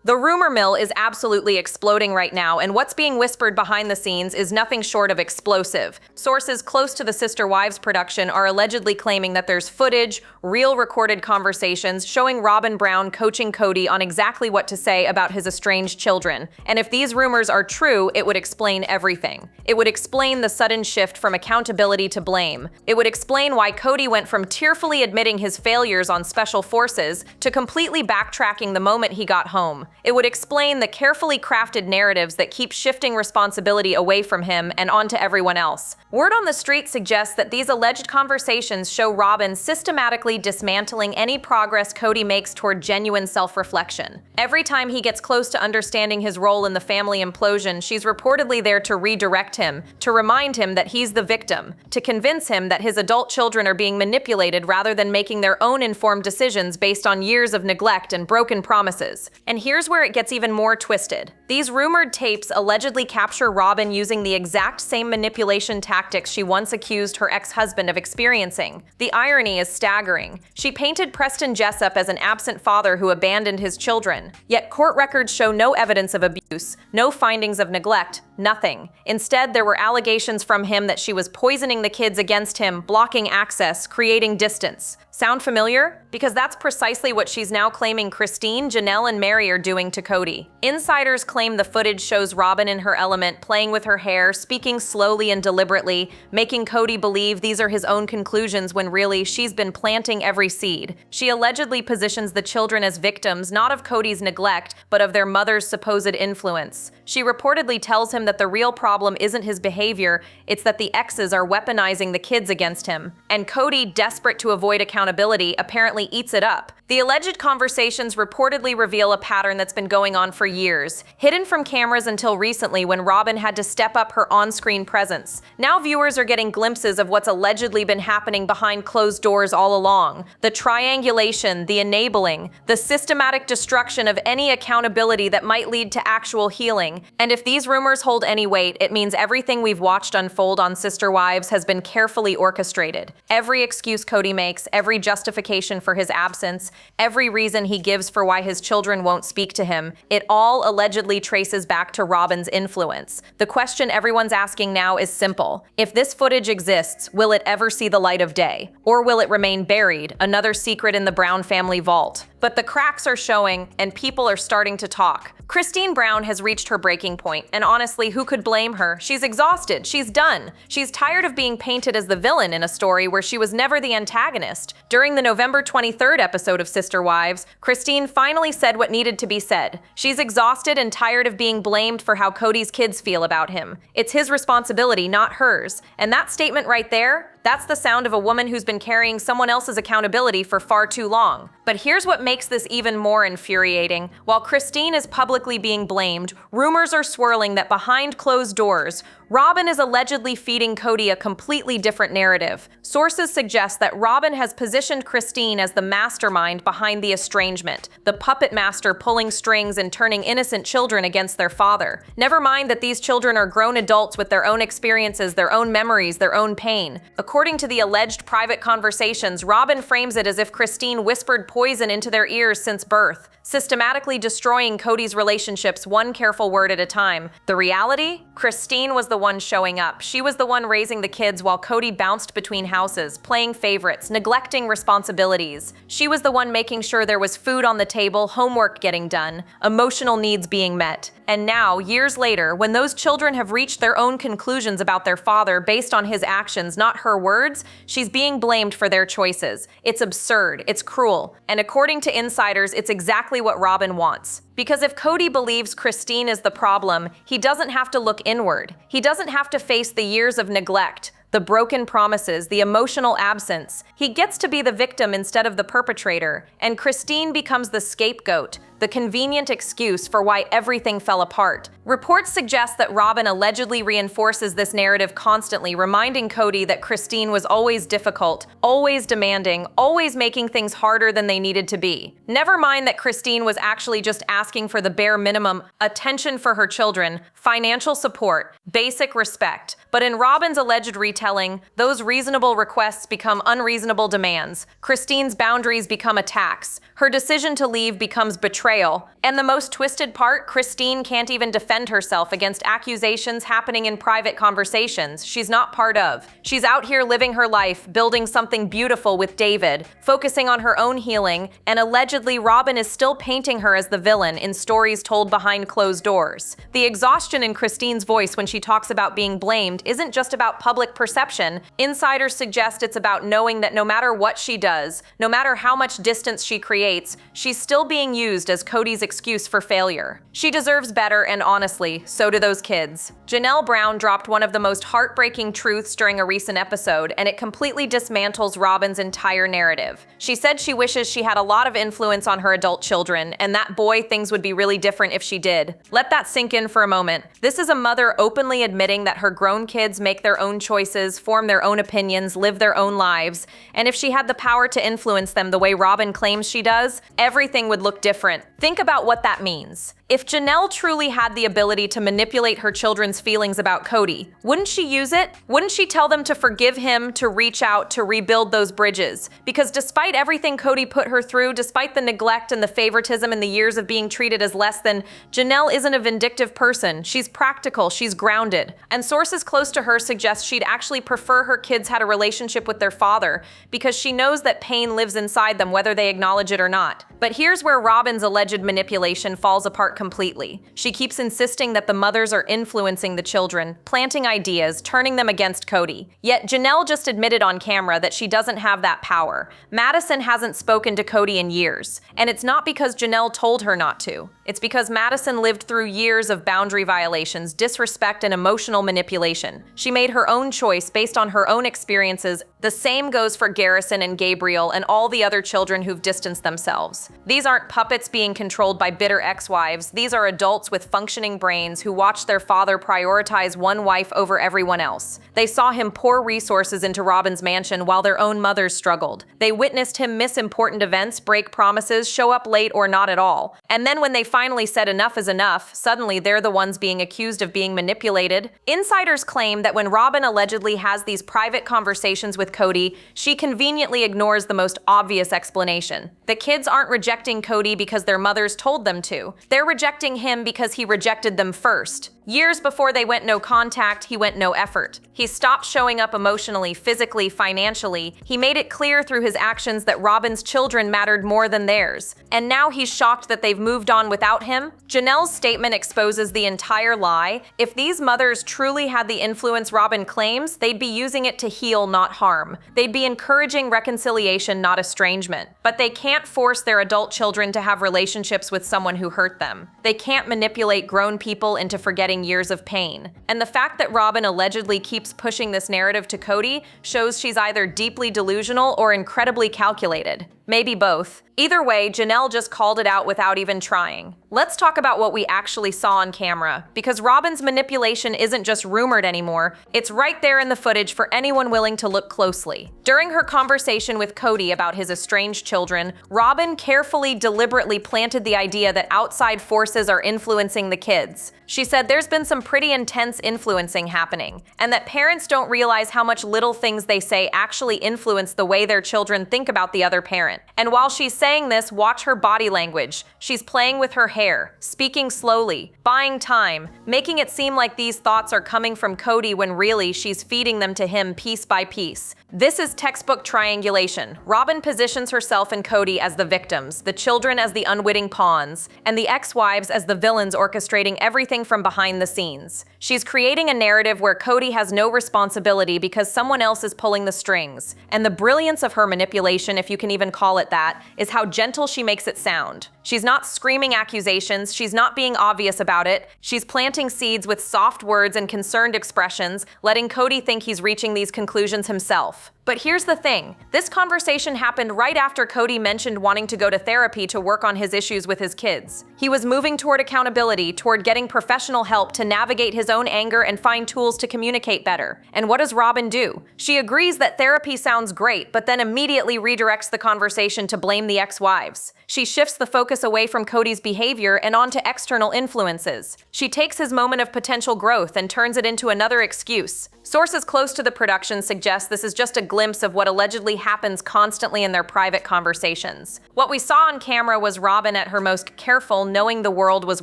The rumor mill is absolutely exploding right now, and what's being whispered behind the scenes is nothing short of explosive. Sources close to the Sister Wives production are allegedly claiming that there's footage, real recorded conversations showing Robyn Brown coaching Kody on exactly what to say about his estranged children. And if these rumors are true, it would explain everything. It would explain the sudden shift from accountability to blame. It would explain why Kody went from tearfully admitting his failures on special forces to completely backtracking the moment he got home. It would explain the carefully crafted narratives that keep shifting responsibility away from him and onto everyone else. Word on the street suggests that these alleged conversations show Robyn systematically dismantling any progress Kody makes toward genuine self-reflection. Every time he gets close to understanding his role in the family implosion, she's reportedly there to redirect him, to remind him that he's the victim, to convince him that his adult children are being manipulated rather than making their own informed decisions based on years of neglect and broken promises. And here's where it gets even more twisted. These rumored tapes allegedly capture Robyn using the exact same manipulation tactics she once accused her ex-husband of experiencing. The irony is staggering. She painted Preston Jessup as an absent father who abandoned his children. Yet court records show no evidence of abuse, no findings of neglect, nothing. Instead, there were allegations from him that she was poisoning the kids against him, blocking access, creating distance. Sound familiar? Because that's precisely what she's now claiming Christine, Janelle, and Mary are doing to Kody. Insiders claim the footage shows Robyn in her element, playing with her hair, speaking slowly and deliberately, making Kody believe these are his own conclusions when really she's been planting every seed. She allegedly positions the children as victims, not of Kody's neglect, but of their mother's supposed influence. She reportedly tells him that the real problem isn't his behavior, it's that the exes are weaponizing the kids against him. And Kody, desperate to avoid accountability, apparently eats it up. The alleged conversations reportedly reveal a pattern that's been going on for years, hidden from cameras until recently when Robyn had to step up her on-screen presence. Now viewers are getting glimpses of what's allegedly been happening behind closed doors all along. The triangulation, the enabling, the systematic destruction of any accountability that might lead to actual healing. And if these rumors hold any weight, it means everything we've watched unfold on Sister Wives has been carefully orchestrated. Every excuse Kody makes, every justification for his absence, every reason he gives for why his children won't speak to him, it all allegedly traces back to Robyn's influence. The question everyone's asking now is simple. If this footage exists, will it ever see the light of day? Or will it remain buried, another secret in the Brown family vault? But the cracks are showing, and people are starting to talk. Christine Brown has reached her breaking point, and honestly, who could blame her? She's exhausted. She's done. She's tired of being painted as the villain in a story where she was never the antagonist. During the November 23rd episode of Sister Wives, Christine finally said what needed to be said. She's exhausted and tired of being blamed for how Kody's kids feel about him. It's his responsibility, not hers. And that statement right there, that's the sound of a woman who's been carrying someone else's accountability for far too long. But here's what makes this even more infuriating. While Christine is publicly being blamed, rumors are swirling that behind closed doors, Robyn is allegedly feeding Kody a completely different narrative. Sources suggest that Robyn has positioned Christine as the mastermind behind the estrangement, the puppet master pulling strings and turning innocent children against their father. Never mind that these children are grown adults with their own experiences, their own memories, their own pain. According to the alleged private conversations, Robyn frames it as if Christine whispered poison into their ears since birth, systematically destroying Kody's relationships one careful word at a time. The reality? Christine was the one showing up. She was the one raising the kids while Kody bounced between houses, playing favorites, neglecting responsibilities. She was the one making sure there was food on the table, homework getting done, emotional needs being met. And now, years later, when those children have reached their own conclusions about their father based on his actions, not her words, she's being blamed for their choices. It's absurd, it's cruel, and according to insiders, it's exactly what Robyn wants. Because if Kody believes Christine is the problem, he doesn't have to look inward. He doesn't have to face the years of neglect, the broken promises, the emotional absence. He gets to be the victim instead of the perpetrator, and Christine becomes the scapegoat, the convenient excuse for why everything fell apart. Reports suggest that Robyn allegedly reinforces this narrative constantly, reminding Kody that Christine was always difficult, always demanding, always making things harder than they needed to be. Never mind that Christine was actually just asking for the bare minimum: attention for her children, financial support, basic respect. But in Robyn's alleged retelling storytelling, those reasonable requests become unreasonable demands. Christine's boundaries become attacks. Her decision to leave becomes betrayal. And the most twisted part, Christine can't even defend herself against accusations happening in private conversations she's not part of. She's out here living her life, building something beautiful with David, focusing on her own healing, and allegedly Robyn is still painting her as the villain in stories told behind closed doors. The exhaustion in Christine's voice when she talks about being blamed isn't just about public perception. Insiders suggest it's about knowing that no matter what she does, no matter how much distance she creates, she's still being used as Kody's excuse for failure. She deserves better, and honestly, so do those kids. Janelle Brown dropped one of the most heartbreaking truths during a recent episode, and it completely dismantles Robyn's entire narrative. She said she wishes she had a lot of influence on her adult children, and that boy, things would be really different if she did. Let that sink in for a moment. This is a mother openly admitting that her grown kids make their own choices, form their own opinions, live their own lives, and if she had the power to influence them the way Robyn claims she does, everything would look different. Think about what that means. If Janelle truly had the ability to manipulate her children's feelings about Kody, wouldn't she use it? Wouldn't she tell them to forgive him, to reach out, to rebuild those bridges? Because despite everything Kody put her through, despite the neglect and the favoritism and the years of being treated as less than, Janelle isn't a vindictive person. She's practical, she's grounded. And sources close to her suggest she'd actually prefer her kids had a relationship with their father because she knows that pain lives inside them whether they acknowledge it or not. But here's where Robyn's alleged manipulation falls apart completely. She keeps insisting that the mothers are influencing the children, planting ideas, turning them against Kody. Yet Janelle just admitted on camera that she doesn't have that power. Madison hasn't spoken to Kody in years, and it's not because Janelle told her not to. It's because Madison lived through years of boundary violations, disrespect, and emotional manipulation. She made her own choice based on her own experiences. The same goes for Garrison and Gabriel and all the other children who've distanced themselves. These aren't puppets being controlled by bitter ex-wives. These are adults with functioning brains who watched their father prioritize one wife over everyone else. They saw him pour resources into Robyn's mansion while their own mothers struggled. They witnessed him miss important events, break promises, show up late or not at all. And then when they finally said enough is enough, suddenly they're the ones being accused of being manipulated. Insiders claim that when Robyn allegedly has these private conversations with Kody, she conveniently ignores the most obvious explanation. The kids aren't rejecting Kody because their mothers told them to. They're rejecting him because he rejected them first. Years before they went no contact, he went no effort. He stopped showing up emotionally, physically, financially. He made it clear through his actions that Robyn's children mattered more than theirs. And now he's shocked that they've moved on without him? Janelle's statement exposes the entire lie. If these mothers truly had the influence Robyn claims, they'd be using it to heal, not harm. They'd be encouraging reconciliation, not estrangement. But they can't force their adult children to have relationships with someone who hurt them. They can't manipulate grown people into forgetting years of pain. And the fact that Robyn allegedly keeps pushing this narrative to Kody shows she's either deeply delusional or incredibly calculated. Maybe both. Either way, Janelle just called it out without even trying. Let's talk about what we actually saw on camera, because Robyn's manipulation isn't just rumored anymore, it's right there in the footage for anyone willing to look closely. During her conversation with Kody about his estranged children, Robyn carefully, deliberately planted the idea that outside forces are influencing the kids. She said there's been some pretty intense influencing happening, and that parents don't realize how much little things they say actually influence the way their children think about the other parent. And while she's saying this, watch her body language. She's playing with her hair, speaking slowly, buying time, making it seem like these thoughts are coming from Kody when really she's feeding them to him piece by piece. This is textbook triangulation. Robyn positions herself and Kody as the victims, the children as the unwitting pawns, and the ex-wives as the villains orchestrating everything from behind the scenes. She's creating a narrative where Kody has no responsibility because someone else is pulling the strings. And the brilliance of her manipulation, if you can even call it that, is how gentle she makes it sound. She's not screaming accusations, she's not being obvious about it, she's planting seeds with soft words and concerned expressions, letting Kody think he's reaching these conclusions himself. But here's the thing. This conversation happened right after Kody mentioned wanting to go to therapy to work on his issues with his kids. He was moving toward accountability, toward getting professional help to navigate his own anger and find tools to communicate better. And what does Robyn do? She agrees that therapy sounds great, but then immediately redirects the conversation to blame the ex-wives. She shifts the focus away from Kody's behavior and onto external influences. She takes his moment of potential growth and turns it into another excuse. Sources close to the production suggest this is just a glimpse of what allegedly happens constantly in their private conversations. What we saw on camera was Robyn at her most careful, knowing the world was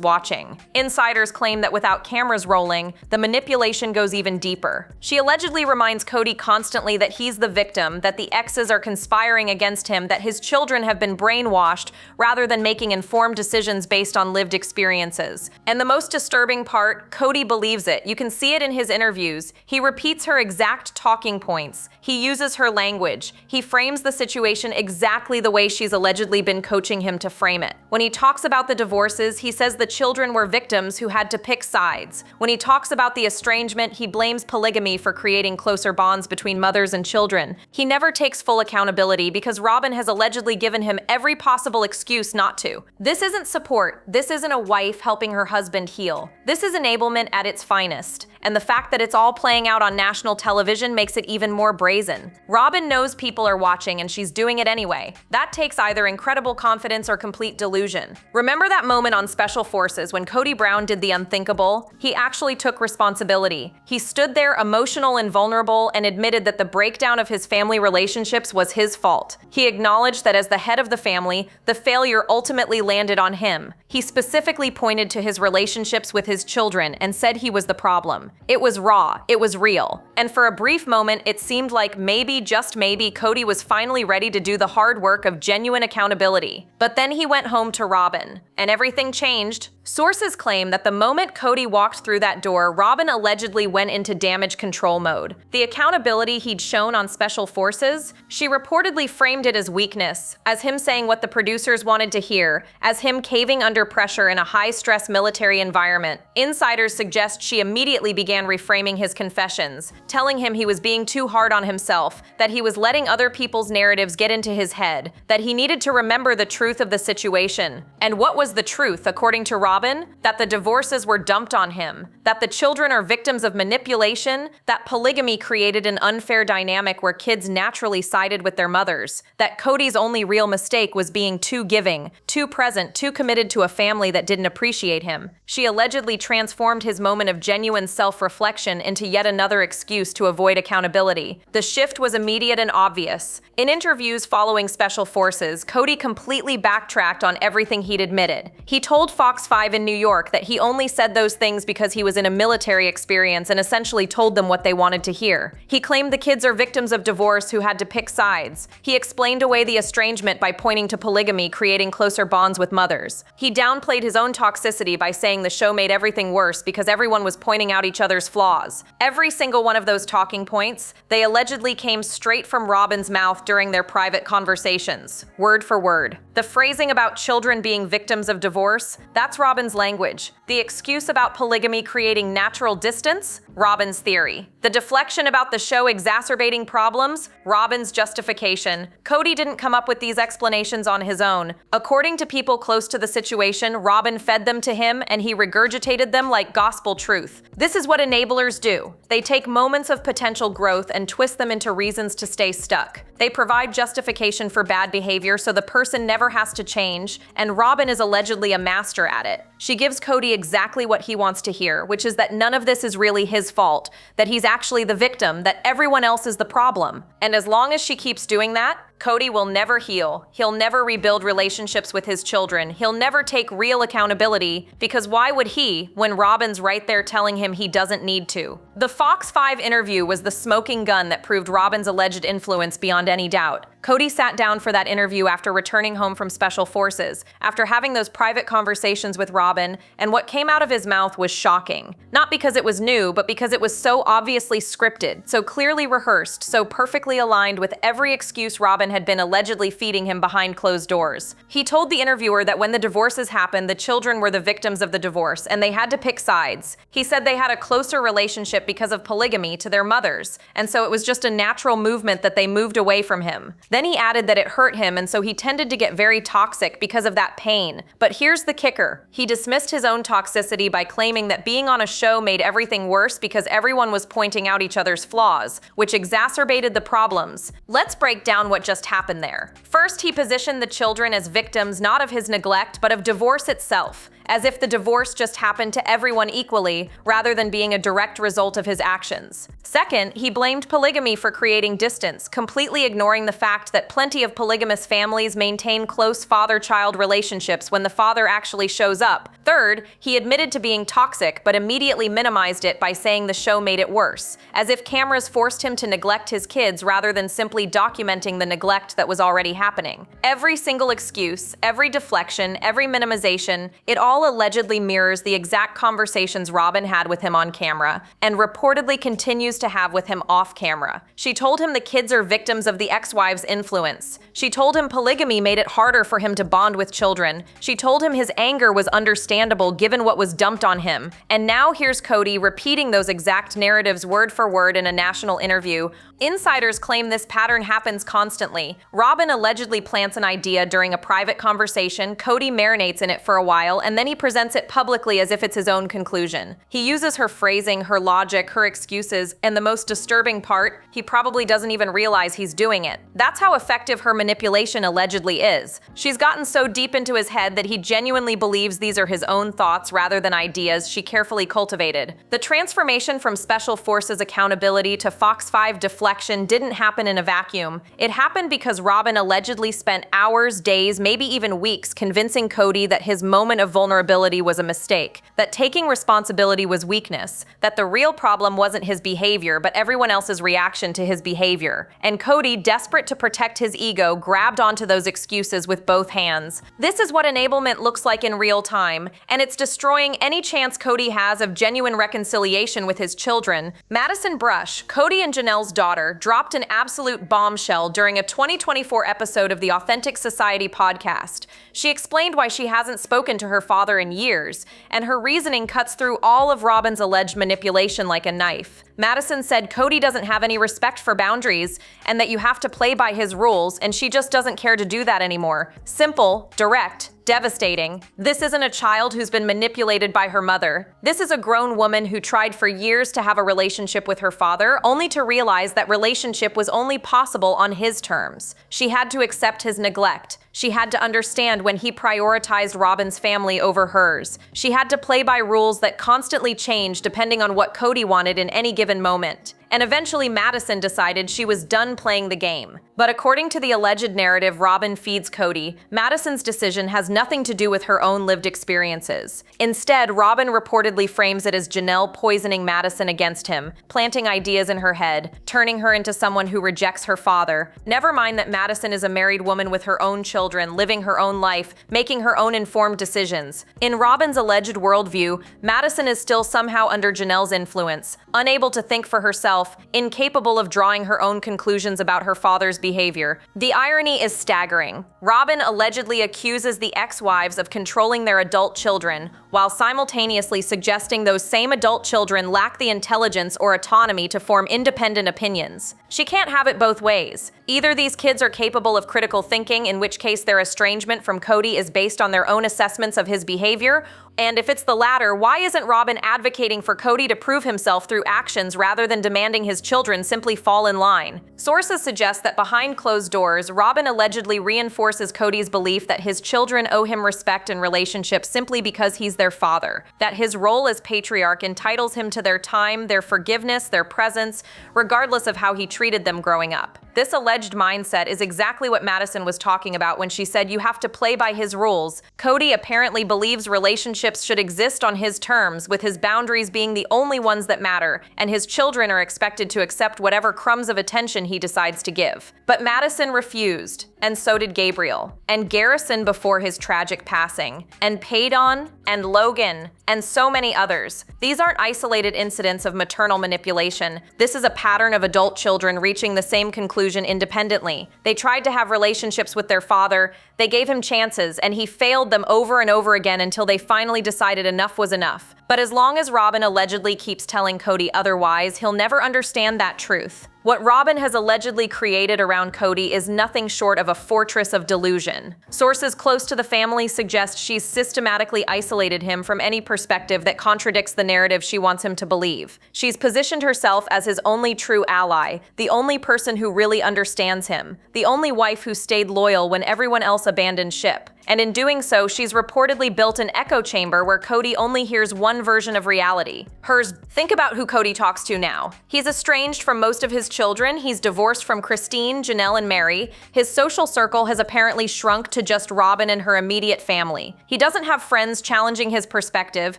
watching. Insiders claim that without cameras rolling, the manipulation goes even deeper. She allegedly reminds Kody constantly that he's the victim, that the exes are conspiring against him, that his children have been brainwashed rather than making informed decisions based on lived experiences. And the most disturbing part, Kody believes it. You can see it in his interviews. He repeats her exact talking points. He uses her language. He frames the situation exactly the way she's allegedly been coaching him to frame it. When he talks about the divorces, he says the children were victims who had to pick sides. When he talks about the estrangement, he blames polygamy for creating closer bonds between mothers and children. He never takes full accountability because Robyn has allegedly given him every possible excuse not to. This isn't support. This isn't a wife helping her husband heal. This is enablement at its finest. And the fact that it's all playing out on national television makes it even more brazen. Robyn knows people are watching and she's doing it anyway. That takes either incredible confidence or complete delusion. Remember that moment on Special Forces when Kody Brown did the unthinkable? He actually took responsibility. He stood there emotional and vulnerable and admitted that the breakdown of his family relationships was his fault. He acknowledged that as the head of the family, the failure ultimately landed on him. He specifically pointed to his relationships with his children and said he was the problem. It was raw, it was real. And for a brief moment, it seemed like maybe, just maybe, Kody was finally ready to do the hard work of genuine accountability. But then he went home to Robyn, and everything changed. Sources claim that the moment Kody walked through that door, Robyn allegedly went into damage control mode. The accountability he'd shown on Special Forces, she reportedly framed it as weakness, as him saying what the producers wanted to hear, as him caving under pressure in a high-stress military environment. Insiders suggest she immediately began reframing his confessions, telling him he was being too hard on himself, that he was letting other people's narratives get into his head, that he needed to remember the truth of the situation. And what was the truth, according to Robyn? That the divorces were dumped on him, that the children are victims of manipulation, that polygamy created an unfair dynamic where kids naturally sided with their mothers, that Kody's only real mistake was being too giving, too present, too committed to a family that didn't appreciate him. She allegedly transformed his moment of genuine self-reflection into yet another excuse to avoid accountability. The shift was immediate and obvious. In interviews following Special Forces, Kody completely backtracked on everything he'd admitted. He told Fox 5 in New York that he only said those things because he was in a military experience and essentially told them what they wanted to hear. He claimed the kids are victims of divorce who had to pick sides. He explained away the estrangement by pointing to polygamy creating closer bonds with mothers. He downplayed his own toxicity by saying the show made everything worse because everyone was pointing out each other's flaws. Every single one of those talking points, they allegedly came straight from Robyn's mouth during their private conversations, word for word. The phrasing about children being victims of divorce, that's Robyn's language. The excuse about polygamy creating natural distance, Robyn's theory. The deflection about the show exacerbating problems, Robyn's justification. Kody didn't come up with these explanations on his own. According to people close to the situation, Robyn fed them to him and he regurgitated them like gospel truth. This is what enablers do. They take moments of potential growth and twist them into reasons to stay stuck. They provide justification for bad behavior so the person never has to change, and Robyn is allegedly a master at it. She gives Kody exactly what he wants to hear, which is that none of this is really his fault, that he's actually the victim, that everyone else is the problem. And as long as she keeps doing that, Kody will never heal. He'll never rebuild relationships with his children. He'll never take real accountability, because why would he when Robyn's right there telling him he doesn't need to? The Fox 5 interview was the smoking gun that proved Robyn's alleged influence beyond any doubt. Kody sat down for that interview after returning home from Special Forces, after having those private conversations with Robyn, and what came out of his mouth was shocking. Not because it was new, but because it was so obviously scripted, so clearly rehearsed, so perfectly aligned with every excuse Robyn Robyn had been allegedly feeding him behind closed doors. He told the interviewer that when the divorces happened, the children were the victims of the divorce, and they had to pick sides. He said they had a closer relationship because of polygamy to their mothers, and so it was just a natural movement that they moved away from him. Then he added that it hurt him, and so he tended to get very toxic because of that pain. But here's the kicker. He dismissed his own toxicity by claiming that being on a show made everything worse because everyone was pointing out each other's flaws, which exacerbated the problems. Let's break down what just happened there. First, he positioned the children as victims not of his neglect, but of divorce itself, as if the divorce just happened to everyone equally, rather than being a direct result of his actions. Second, he blamed polygamy for creating distance, completely ignoring the fact that plenty of polygamous families maintain close father-child relationships when the father actually shows up. Third, he admitted to being toxic, but immediately minimized it by saying the show made it worse, as if cameras forced him to neglect his kids rather than simply documenting the neglect that was already happening. Every single excuse, every deflection, every minimization, it all allegedly mirrors the exact conversations Robyn had with him on camera, and reportedly continues to have with him off camera. She told him the kids are victims of the ex-wife's influence. She told him polygamy made it harder for him to bond with children. She told him his anger was understandable given what was dumped on him. And now here's Kody repeating those exact narratives word for word in a national interview. Insiders claim this pattern happens constantly. Robyn allegedly plants an idea during a private conversation, Kody marinates in it for a while, and then he presents it publicly as if it's his own conclusion. He uses her phrasing, her logic, her excuses, and the most disturbing part, he probably doesn't even realize he's doing it. That's how effective her manipulation allegedly is. She's gotten so deep into his head that he genuinely believes these are his own thoughts rather than ideas she carefully cultivated. The transformation from Special Forces accountability to Fox 5 deflection didn't happen in a vacuum. It happened because Robyn allegedly spent hours, days, maybe even weeks convincing Kody that his moment of vulnerability was a mistake, that taking responsibility was weakness, that the real problem wasn't his behavior, but everyone else's reaction to his behavior. And Kody, desperate to protect his ego, grabbed onto those excuses with both hands. This is what enablement looks like in real time, and it's destroying any chance Kody has of genuine reconciliation with his children. Madison, Kody and Janelle's daughter, dropped an absolute bombshell during a 2024 episode of the Authentic Society podcast. She explained why she hasn't spoken to her father in years, and her reasoning cuts through all of Robyn's alleged manipulation like a knife. Madison said Kody doesn't have any respect for boundaries, and that you have to play by his rules, and she just doesn't care to do that anymore. Simple, direct, devastating. This isn't a child who's been manipulated by her mother. This is a grown woman who tried for years to have a relationship with her father, only to realize that relationship was only possible on his terms. She had to accept his neglect. She had to understand when he prioritized Robyn's family over hers. She had to play by rules that constantly changed depending on what Kody wanted in any given moment. And eventually Madison decided she was done playing the game. But according to the alleged narrative Robyn feeds Kody, Madison's decision has nothing to do with her own lived experiences. Instead, Robyn reportedly frames it as Janelle poisoning Madison against him, planting ideas in her head, turning her into someone who rejects her father. Never mind that Madison is a married woman with her own children, living her own life, making her own informed decisions. In Robyn's alleged worldview, Madison is still somehow under Janelle's influence, unable to think for herself, incapable of drawing her own conclusions about her father's behavior. The irony is staggering. Robyn allegedly accuses the ex-wives of controlling their adult children, while simultaneously suggesting those same adult children lack the intelligence or autonomy to form independent opinions. She can't have it both ways. Either these kids are capable of critical thinking, in which case their estrangement from Kody is based on their own assessments of his behavior, and if it's the latter, why isn't Robyn advocating for Kody to prove himself through actions rather than demanding his children simply fall in line? Sources suggest that behind closed doors, Robyn allegedly reinforces Kody's belief that his children owe him respect in relationships simply because he's their father, that his role as patriarch entitles him to their time, their forgiveness, their presence, regardless of how he treated them growing up. This alleged mindset is exactly what Madison was talking about when she said you have to play by his rules. Kody apparently believes relationships should exist on his terms, with his boundaries being the only ones that matter, and his children are expected to accept whatever crumbs of attention he decides to give. But Madison refused. and so did Gabriel, and Garrison before his tragic passing, and Paydon, and Logan, and so many others. These aren't isolated incidents of maternal manipulation. This is a pattern of adult children reaching the same conclusion independently. They tried to have relationships with their father, they gave him chances, and he failed them over and over again until they finally decided enough was enough. But as long as Robyn allegedly keeps telling Kody otherwise, he'll never understand that truth. What Robyn has allegedly created around Kody is nothing short of a fortress of delusion. Sources close to the family suggest she's systematically isolated him from any perspective that contradicts the narrative she wants him to believe. She's positioned herself as his only true ally, the only person who really understands him, the only wife who stayed loyal when everyone else abandoned ship. And in doing so, she's reportedly built an echo chamber where Kody only hears one version of reality, hers. Think about who Kody talks to now. He's estranged from most of his children, he's divorced from Christine, Janelle, and Mary. His social circle has apparently shrunk to just Robyn and her immediate family. He doesn't have friends challenging his perspective,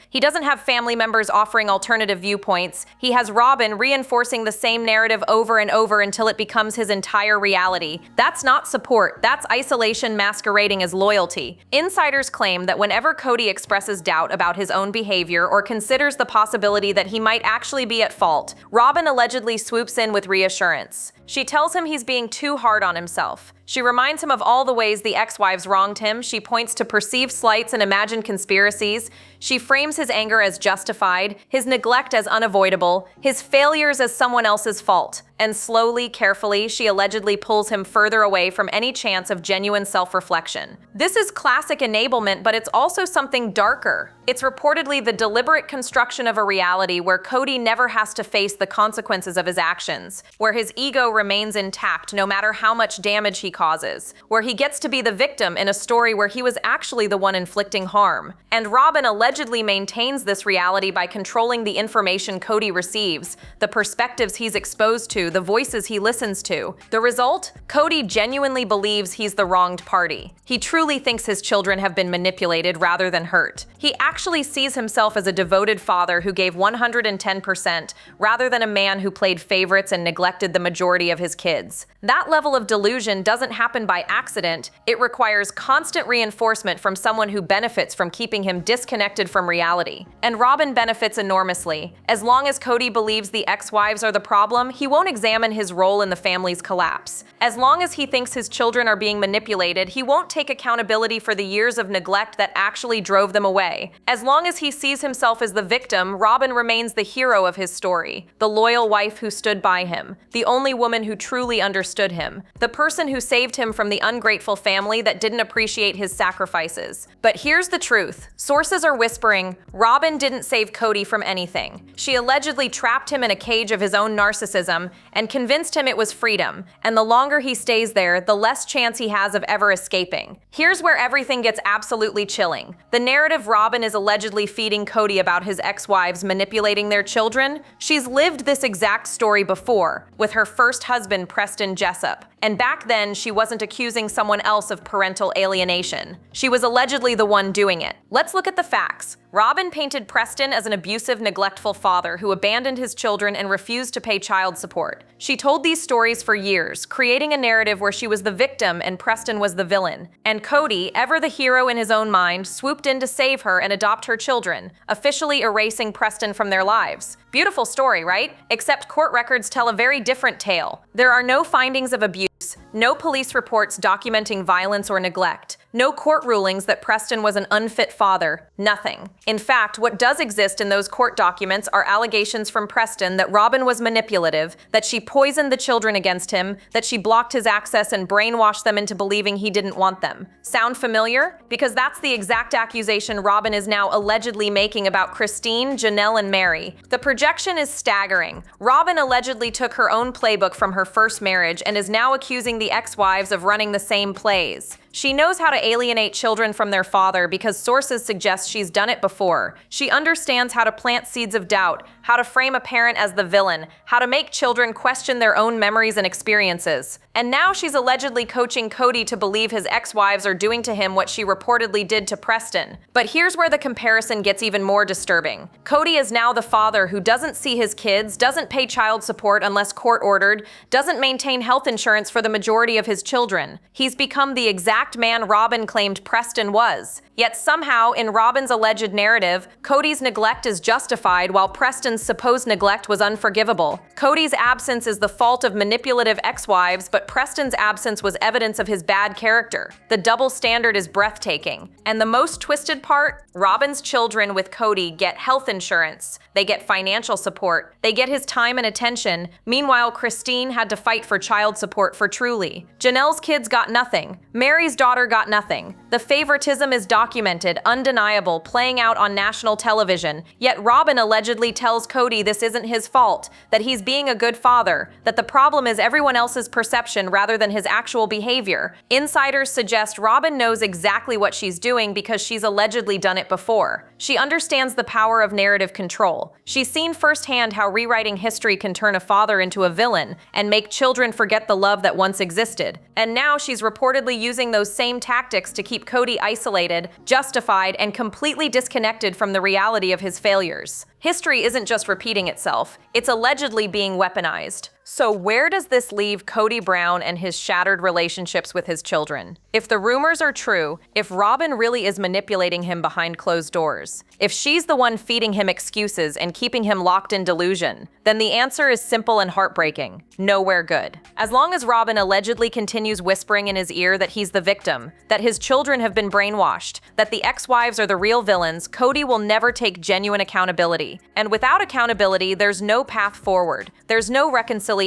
he doesn't have family members offering alternative viewpoints. He has Robyn reinforcing the same narrative over and over until it becomes his entire reality. That's not support, that's isolation masquerading as loyalty. Insiders claim that whenever Kody expresses doubt about his own behavior or considers the possibility that he might actually be at fault, Robyn allegedly swoops in with reassurance. She tells him he's being too hard on himself. She reminds him of all the ways the ex-wives wronged him. She points to perceived slights and imagined conspiracies. She frames his anger as justified, his neglect as unavoidable, his failures as someone else's fault. And slowly, carefully, she allegedly pulls him further away from any chance of genuine self-reflection. This is classic enablement, but it's also something darker. It's reportedly the deliberate construction of a reality where Kody never has to face the consequences of his actions, where his ego remains intact no matter how much damage he causes, where he gets to be the victim in a story where he was actually the one inflicting harm. And Robyn allegedly maintains this reality by controlling the information Kody receives, the perspectives he's exposed to, the voices he listens to. The result? Kody genuinely believes he's the wronged party. He truly thinks his children have been manipulated rather than hurt. He actually sees himself as a devoted father who gave 110% rather than a man who played favorites and neglected the majority of his kids. That level of delusion doesn't happen by accident. It requires constant reinforcement from someone who benefits from keeping him disconnected from reality. And Robyn benefits enormously. As long as Kody believes the ex-wives are the problem, he won't examine his role in the family's collapse. As long as he thinks his children are being manipulated, he won't take accountability for the years of neglect that actually drove them away. As long as he sees himself as the victim, Robyn remains the hero of his story, the loyal wife who stood by him, the only woman who truly understood him, the person who saved him from the ungrateful family that didn't appreciate his sacrifices. But here's the truth. Sources are whispering, Robyn didn't save Kody from anything. She allegedly trapped him in a cage of his own narcissism and convinced him it was freedom, and the longer he stays there, the less chance he has of ever escaping. Here's where everything gets absolutely chilling. The narrative Robyn is allegedly feeding Kody about his ex-wives manipulating their children, she's lived this exact story before, with her first husband, Preston Jessup. And back then, she wasn't accusing someone else of parental alienation. She was allegedly the one doing it. Let's look at the facts. Robyn painted Preston as an abusive, neglectful father who abandoned his children and refused to pay child support. She told these stories for years, creating a narrative where she was the victim and Preston was the villain. And Kody, ever the hero in his own mind, swooped in to save her and adopt her children, officially erasing Preston from their lives. Beautiful story, right? Except court records tell a very different tale. There are no findings of abuse, no police reports documenting violence or neglect, no court rulings that Preston was an unfit father, nothing. In fact, what does exist in those court documents are allegations from Preston that Robyn was manipulative, that she poisoned the children against him, that she blocked his access and brainwashed them into believing he didn't want them. Sound familiar? Because that's the exact accusation Robyn is now allegedly making about Christine, Janelle, and Mary. The projection is staggering. Robyn allegedly took her own playbook from her first marriage and is now accusing the ex-wives of running the same plays. She knows how to alienate children from their father because sources suggest she's done it before. She understands how to plant seeds of doubt, how to frame a parent as the villain, how to make children question their own memories and experiences. And now she's allegedly coaching Kody to believe his ex-wives are doing to him what she reportedly did to Preston. But here's where the comparison gets even more disturbing. Kody is now the father who doesn't see his kids, doesn't pay child support unless court-ordered, doesn't maintain health insurance for the majority of his children. He's become the exact man Robyn claimed Preston was. Yet somehow, in Robyn's alleged narrative, Kody's neglect is justified while Preston's supposed neglect was unforgivable. Kody's absence is the fault of manipulative ex-wives, but Preston's absence was evidence of his bad character. The double standard is breathtaking. And the most twisted part? Robyn's children with Kody get health insurance. They get financial support. They get his time and attention. Meanwhile, Christine had to fight for child support for Truly. Janelle's kids got nothing. Mary's daughter got nothing. The favoritism is documented, undeniable, playing out on national television. Yet Robyn allegedly tells Kody this isn't his fault, that he's being a good father, that the problem is everyone else's perception rather than his actual behavior. Insiders suggest Robyn knows exactly what she's doing because she's allegedly done it before. She understands the power of narrative control. She's seen firsthand how rewriting history can turn a father into a villain and make children forget the love that once existed. And now she's reportedly using those same tactics to keep Kody isolated, justified, and completely disconnected from the reality of his failures. History isn't just repeating itself, it's allegedly being weaponized. So where does this leave Kody Brown and his shattered relationships with his children? If the rumors are true, if Robyn really is manipulating him behind closed doors, if she's the one feeding him excuses and keeping him locked in delusion, then the answer is simple and heartbreaking: nowhere good. As long as Robyn allegedly continues whispering in his ear that he's the victim, that his children have been brainwashed, that the ex-wives are the real villains, Kody will never take genuine accountability. And without accountability, there's no path forward. There's no reconciliation.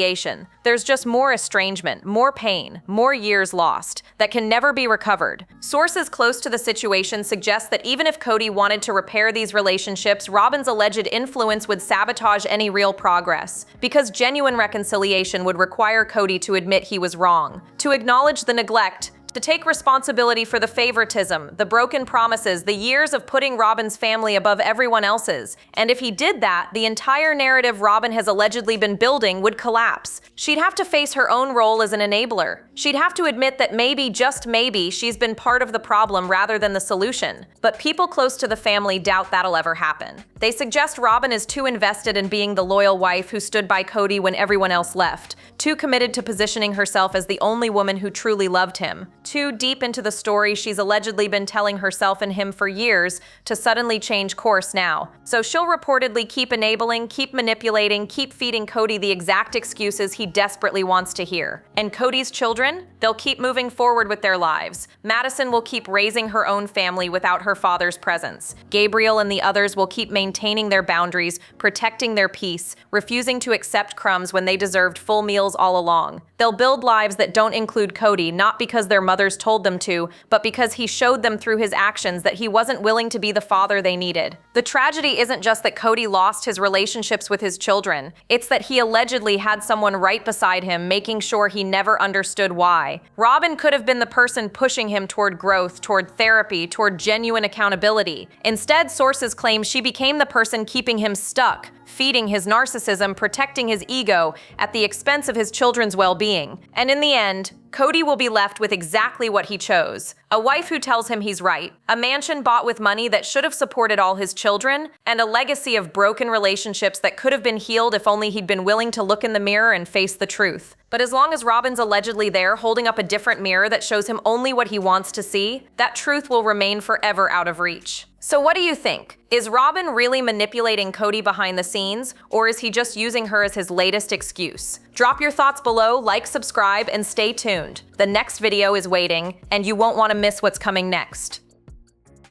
There's just more estrangement, more pain, more years lost that can never be recovered. Sources close to the situation suggest that even if Kody wanted to repair these relationships, Robyn's alleged influence would sabotage any real progress, because genuine reconciliation would require Kody to admit he was wrong, to acknowledge the neglect, to take responsibility for the favoritism, the broken promises, the years of putting Robyn's family above everyone else's. And if he did that, the entire narrative Robyn has allegedly been building would collapse. She'd have to face her own role as an enabler. She'd have to admit that maybe, just maybe, she's been part of the problem rather than the solution. But people close to the family doubt that'll ever happen. They suggest Robyn is too invested in being the loyal wife who stood by Kody when everyone else left, too committed to positioning herself as the only woman who truly loved him, too deep into the story she's allegedly been telling herself and him for years to suddenly change course now. So she'll reportedly keep enabling, keep manipulating, keep feeding Kody the exact excuses he desperately wants to hear. And Kody's children? They'll keep moving forward with their lives. Madison will keep raising her own family without her father's presence. Gabriel and the others will keep maintaining their boundaries, protecting their peace, refusing to accept crumbs when they deserved full meals all along. They'll build lives that don't include Kody, not because their mothers told them to, but because he showed them through his actions that he wasn't willing to be the father they needed. The tragedy isn't just that Kody lost his relationships with his children, it's that he allegedly had someone right beside him making sure he never understood why. Robyn could have been the person pushing him toward growth, toward therapy, toward genuine accountability. Instead, sources claim she became the person keeping him stuck, feeding his narcissism, protecting his ego at the expense of his children's well-being. And in the end, Kody will be left with exactly what he chose: a wife who tells him he's right, a mansion bought with money that should have supported all his children, and a legacy of broken relationships that could have been healed if only he'd been willing to look in the mirror and face the truth. But as long as Robyn's allegedly there holding up a different mirror that shows him only what he wants to see, that truth will remain forever out of reach. So what do you think? Is Robyn really manipulating Kody behind the scenes, or is he just using her as his latest excuse? Drop your thoughts below, like, subscribe, and stay tuned. The next video is waiting, and you won't want to miss what's coming next.